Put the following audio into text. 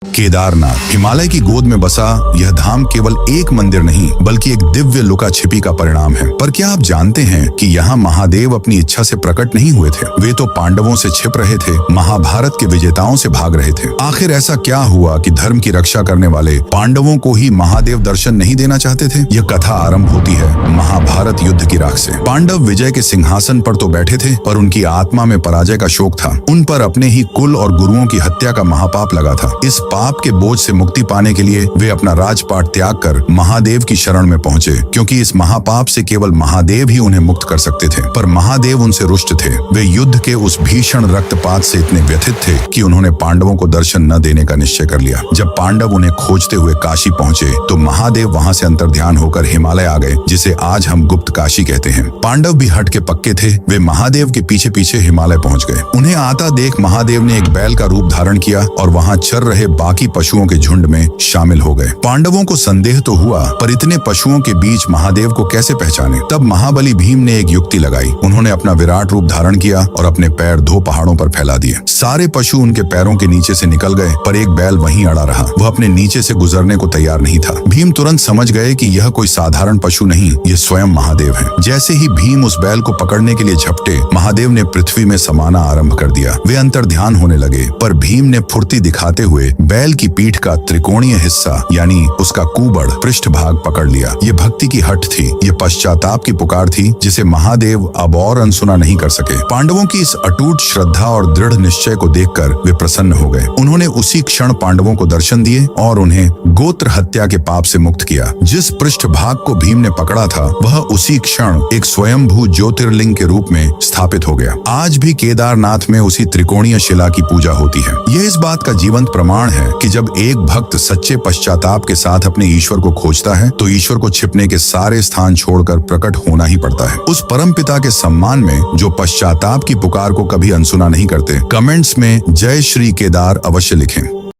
केदारनाथ हिमालय की गोद में बसा यह धाम केवल एक मंदिर नहीं बल्कि एक दिव्य लुका छिपी का परिणाम है। पर क्या आप जानते हैं कि यहाँ महादेव अपनी इच्छा से प्रकट नहीं हुए थे? वे तो पांडवों से छिप रहे थे, महाभारत के विजेताओं से भाग रहे थे। आखिर ऐसा क्या हुआ कि धर्म की रक्षा करने वाले पांडवों को ही महादेव दर्शन नहीं देना चाहते थे? यह कथा आरंभ होती है महाभारत युद्ध की राख से। पांडव विजय के सिंहासन पर तो बैठे थे, पर उनकी आत्मा में पराजय का शोक था। उन पर अपने ही कुल और गुरुओं की हत्या का महापाप लगा था। इस पाप के बोझ से मुक्ति पाने के लिए वे अपना राजपाट त्याग कर महादेव की शरण में पहुंचे, क्योंकि इस महापाप से केवल महादेव ही उन्हें मुक्त कर सकते थे। पर महादेव उनसे रुष्ट थे। वे युद्ध के उस भीषण रक्तपात से इतने व्यथित थे कि उन्होंने पांडवों को दर्शन न देने का निश्चय कर लिया। जब पांडव उन्हें खोजते हुए काशी पहुंचे तो महादेव वहां से अंतर्ध्यान होकर हिमालय आ गए, जिसे आज हम गुप्त काशी कहते हैं। पांडव भी हट के पक्के थे। वे महादेव के पीछे पीछे हिमालय पहुंच गए। उन्हें आता देख महादेव ने एक बैल का रूप धारण किया और वहां चर रहे बाकी पशुओं के झुंड में शामिल हो गए। पांडवों को संदेह तो हुआ, पर इतने पशुओं के बीच महादेव को कैसे पहचाने? तब महाबली भीम ने एक युक्ति लगाई। उन्होंने अपना विराट रूप धारण किया और अपने पैर 2 पहाड़ों पर फैला दिए। सारे पशु उनके पैरों के नीचे से निकल गए, पर एक बैल वहीं अड़ा रहा। वह अपने नीचे से गुजरने को तैयार नहीं था। भीम तुरंत समझ गए कि यह कोई साधारण पशु नहीं, यह स्वयं महादेव है। जैसे ही भीम उस बैल को पकड़ने के लिए झपटे, महादेव ने पृथ्वी में समाना आरंभ कर दिया। वे अंतर्ध्यान होने लगे, पर भीम ने फुर्ती दिखाते हुए बैल की पीठ का त्रिकोणीय हिस्सा यानी उसका कुबड़ पृष्ठ भाग पकड़ लिया। ये भक्ति की हट थी, ये पश्चाताप की पुकार थी, जिसे महादेव अब और अनसुना नहीं कर सके। पांडवों की इस अटूट श्रद्धा और दृढ़ निश्चय को देखकर वे प्रसन्न हो गए। उन्होंने उसी क्षण पांडवों को दर्शन दिए और उन्हें गोत्र हत्या के पाप से मुक्त किया। जिस पृष्ठ भाग को भीम ने पकड़ा था, वह उसी क्षण एक स्वयंभू ज्योतिर्लिंग के रूप में स्थापित हो गया। आज भी केदारनाथ में उसी त्रिकोणीय शिला की पूजा होती है। यह इस बात का जीवंत प्रमाण है कि जब एक भक्त सच्चे पश्चाताप के साथ अपने ईश्वर को खोजता है तो ईश्वर को छिपने के सारे स्थान छोड़कर प्रकट होना ही पड़ता है। उस परम पिता के सम्मान में जो पश्चाताप की पुकार को कभी अनसुना नहीं करते, कमेंट्स में जय श्री केदार अवश्य लिखें।